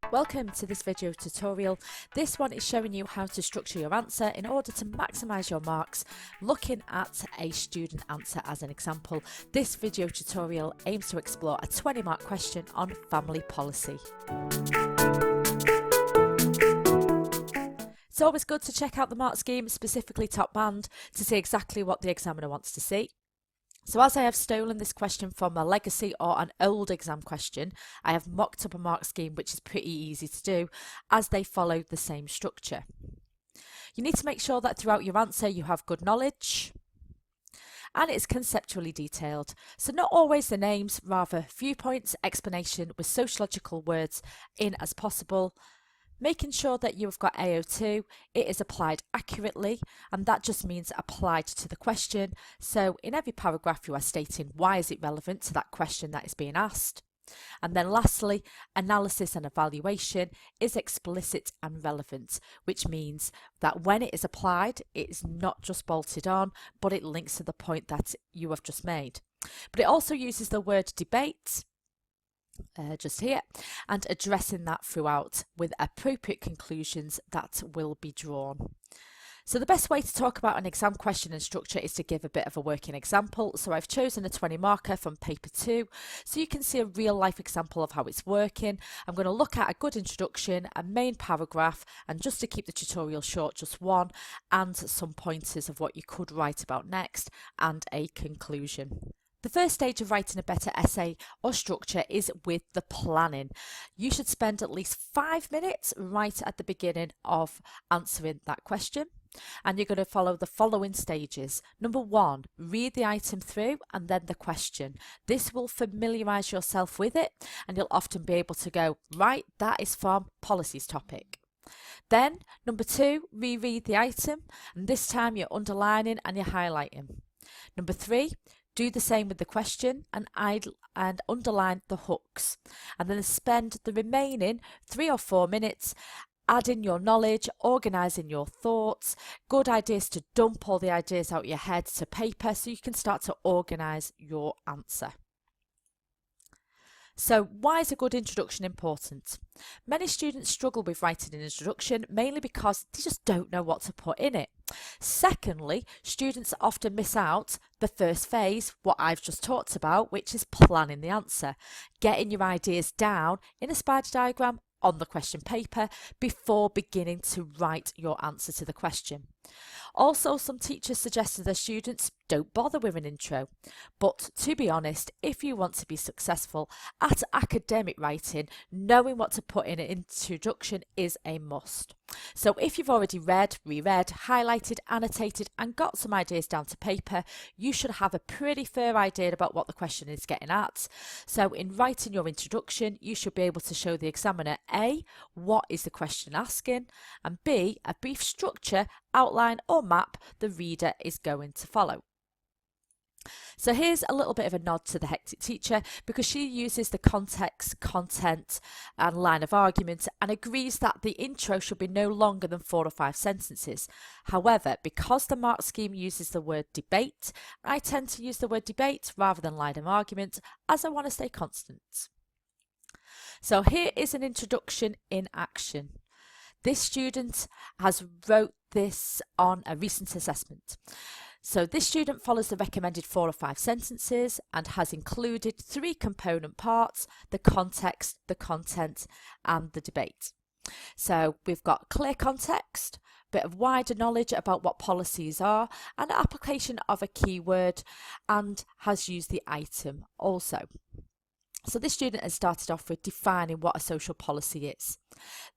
Welcome to this video tutorial. This one is showing you how to structure your answer in order to maximise your marks, looking at a student answer as an example. This video tutorial aims to explore a 20-mark question on family policy. It's always good to check out the mark scheme, specifically top band, to see exactly what the examiner wants to see. So as I have stolen this question from a legacy or an old exam question, I have mocked up a mark scheme which is pretty easy to do as they follow the same structure. You need to make sure that throughout your answer you have good knowledge and it's conceptually detailed. So not always the names, rather viewpoints, explanation with sociological words in as possible. Making sure that you have got AO2, it is applied accurately, and that just means applied to the question. So in every paragraph you are stating why is it relevant to that question that is being asked. And then lastly, analysis and evaluation is explicit and relevant, which means that when it is applied, it is not just bolted on, but it links to the point that you have just made. But it also uses the word debate, just here, and addressing that throughout with appropriate conclusions that will be drawn. So the best way to talk about an exam question and structure is to give a bit of a working example. So I've chosen a 20 marker from paper 2 so you can see a real life example of how it's working. I'm going to look at a good introduction, a main paragraph, and just to keep the tutorial short, just one, and some pointers of what you could write about next and a conclusion. The first stage of writing a better essay or structure is with the planning. You should spend at least 5 minutes right at the beginning of answering that question. And you're going to follow the following stages. Number 1, read the item through and then the question. This will familiarise yourself with it and you'll often be able to go, right, that is from policies topic. Then, number 2, reread the item, and this time you're underlining and you're highlighting. Number 3, do the same with the question and underline the hooks, and then spend the remaining 3 or 4 minutes adding your knowledge, organising your thoughts. Good ideas to dump all the ideas out your head to paper so you can start to organise your answer. So why is a good introduction important? Many students struggle with writing an introduction mainly because they just don't know what to put in it. Secondly, students often miss out the first phase, what I've just talked about, which is planning the answer, getting your ideas down in a spider diagram on the question paper before beginning to write your answer to the question. Also, some teachers suggest to their students don't bother with an intro, but to be honest, if you want to be successful at academic writing, knowing what to put in an introduction is a must. So if you've already read, reread, highlighted, annotated and got some ideas down to paper, you should have a pretty fair idea about what the question is getting at. So in writing your introduction, you should be able to show the examiner A, what is the question asking, and B, a brief structure, outline or map the reader is going to follow. So here's a little bit of a nod to the hectic teacher because she uses the context, content and line of argument and agrees that the intro should be no longer than 4 or 5 sentences. However, because the mark scheme uses the word debate, I tend to use the word debate rather than line of argument as I want to stay constant. So here is an introduction in action. This student has wrote this on a recent assessment. So this student follows the recommended 4 or 5 sentences and has included 3 component parts: the context, the content and the debate. So we've got clear context, bit of wider knowledge about what policies are, and application of a keyword, and has used the item also. So this student has started off with defining what a social policy is.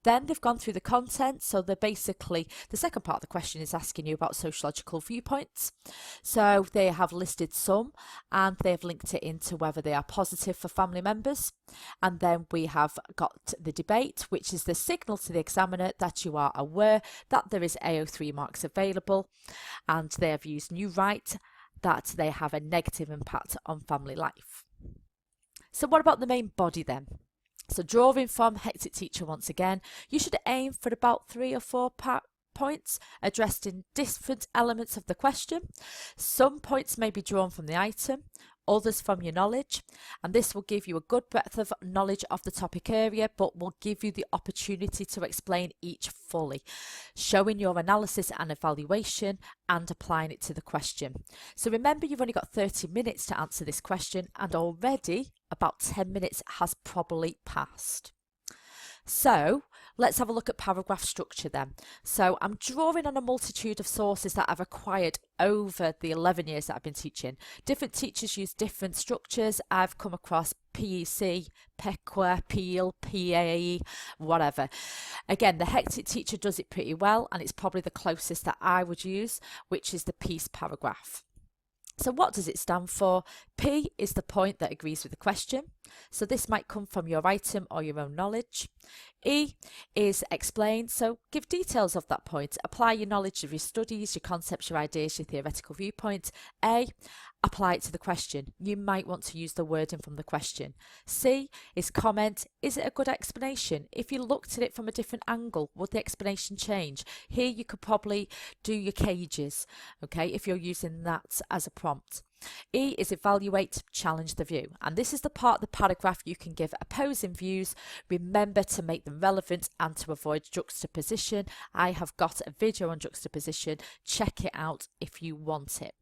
Then they've gone through the content, so they're basically, the second part of the question is asking you about sociological viewpoints. So they have listed some and they've linked it into whether they are positive for family members. And then we have got the debate, which is the signal to the examiner that you are aware that there is AO3 marks available, and they have used new right, that they have a negative impact on family life. So what about the main body then? So drawing from hectic teacher once again, you should aim for about 3 or 4 points addressed in different elements of the question. Some points may be drawn from the item, others from your knowledge, and this will give you a good breadth of knowledge of the topic area, but will give you the opportunity to explain each fully, showing your analysis and evaluation and applying it to the question. So remember, you've only got 30 minutes to answer this question, and already about 10 minutes has probably passed. So let's have a look at paragraph structure then. So I'm drawing on a multitude of sources that I've acquired over the 11 years that I've been teaching. Different teachers use different structures. I've come across PECCE, PECCE, PEEL, PAE, whatever. Again, the hectic teacher does it pretty well, and it's probably the closest that I would use, which is the PECCE paragraph. So what does it stand for? P is the point that agrees with the question. So this might come from your item or your own knowledge. E is explain, so give details of that point. Apply your knowledge of your studies, your concepts, your ideas, your theoretical viewpoint. A, apply it to the question. You might want to use the wording from the question. C is comment. Is it a good explanation? If you looked at it from a different angle, would the explanation change? Here you could probably do your cages, okay, if you're using that as a prompt. E is evaluate, challenge the view. And this is the part of the paragraph you can give opposing views. Remember to make them relevant and to avoid juxtaposition. I have got a video on juxtaposition. Check it out if you want it.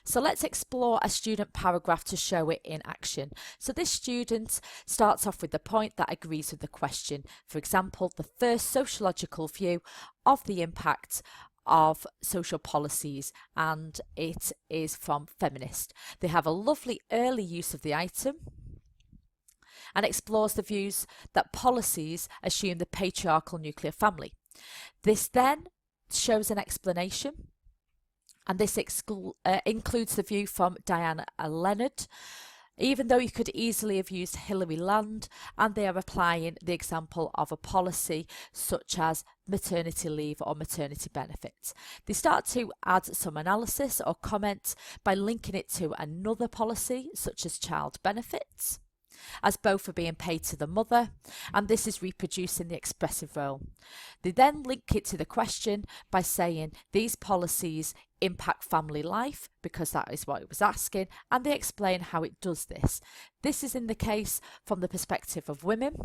So let's explore a student paragraph to show it in action. So this student starts off with the point that agrees with the question. For example, the first sociological view of the impact of social policies, and it is from feminist. They have a lovely early use of the item and explores the views that policies assume the patriarchal nuclear family. This then shows an explanation, and this includes the view from Diana Leonard, even though you could easily have used Hilary Land, and they are applying the example of a policy such as maternity leave or maternity benefits. They start to add some analysis or comment by linking it to another policy such as child benefits, as both are being paid to the mother, and this is reproducing the expressive role. They then link it to the question by saying these policies impact family life, because that is what it was asking, and they explain how it does this. This is in the case from the perspective of women.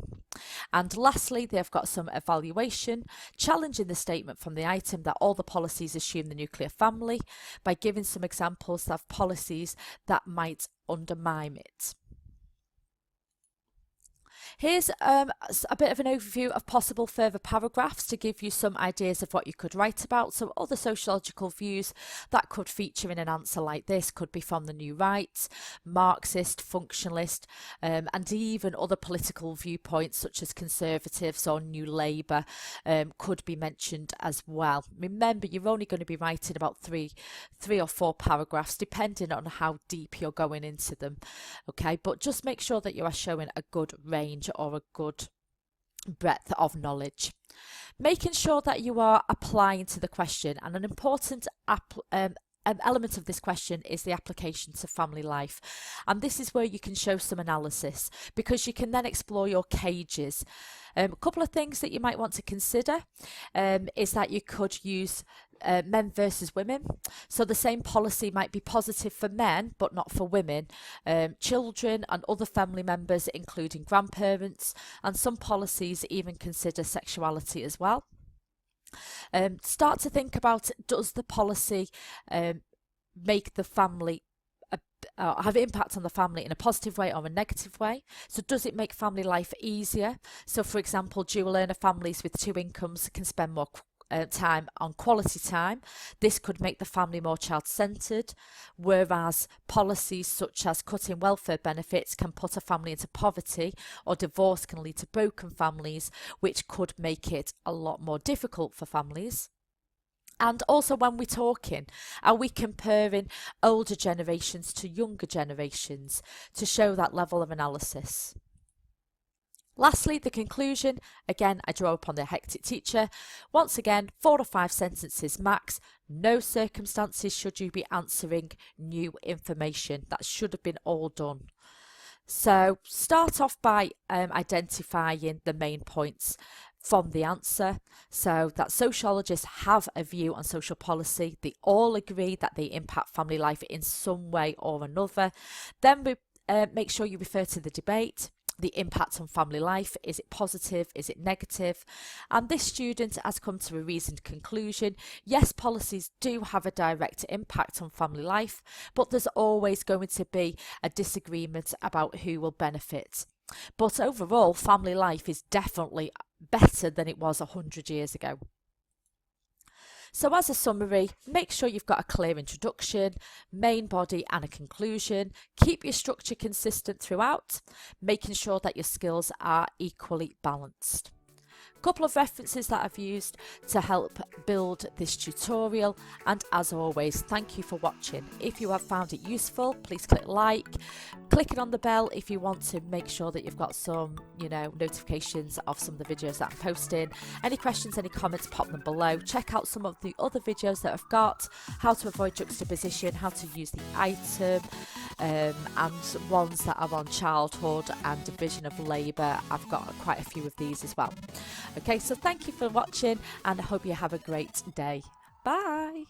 And lastly, they've got some evaluation, challenging the statement from the item that all the policies assume the nuclear family by giving some examples of policies that might undermine it. Here's a bit of an overview of possible further paragraphs to give you some ideas of what you could write about. So other sociological views that could feature in an answer like this could be from the New Right, Marxist, Functionalist, and even other political viewpoints such as Conservatives or New Labour could be mentioned as well. Remember, you're only going to be writing about three or four paragraphs depending on how deep you're going into them, okay? But just make sure that you are showing a good range or a good breadth of knowledge. Making sure that you are applying to the question, and an important element of this question is the application to family life, and this is where you can show some analysis, because you can then explore your cages. A couple of things that you might want to consider is that you could use men versus women. So the same policy might be positive for men but not for women, children and other family members including grandparents, and some policies even consider sexuality as well. Start to think about, does the policy make the family have impact on the family in a positive way or a negative way? So does it make family life easier? So for example, dual earner families with two incomes can spend more time on quality time. This could make the family more child-centred, whereas policies such as cutting welfare benefits can put a family into poverty, or divorce can lead to broken families, which could make it a lot more difficult for families. And also, when we're talking, are we comparing older generations to younger generations to show that level of analysis? Lastly, the conclusion. Again, I draw upon the hectic teacher. Once again, 4 or 5 sentences max. No circumstances should you be answering new information. That should have been all done. So start off by identifying the main points from the answer, so that sociologists have a view on social policy. They all agree that they impact family life in some way or another. Then we make sure you refer to the debate. The impact on family life, is it positive, is it negative? And this student has come to a reasoned conclusion. Yes, policies do have a direct impact on family life, but there's always going to be a disagreement about who will benefit. But overall, family life is definitely better than it was 100 years ago. So as a summary, make sure you've got a clear introduction, main body and a conclusion. Keep your structure consistent throughout, making sure that your skills are equally balanced. Couple of references that I've used to help build this tutorial, and as always, thank you for watching. If you have found it useful, please click like, clicking on the bell if you want to make sure that you've got some notifications of some of the videos that I'm posting. Any questions, any comments, pop them below. Check out some of the other videos that I've got, how to avoid juxtaposition, how to use the item, and ones that are on childhood and division of labour. I've got quite a few of these as well. Okay, so thank you for watching and I hope you have a great day. Bye.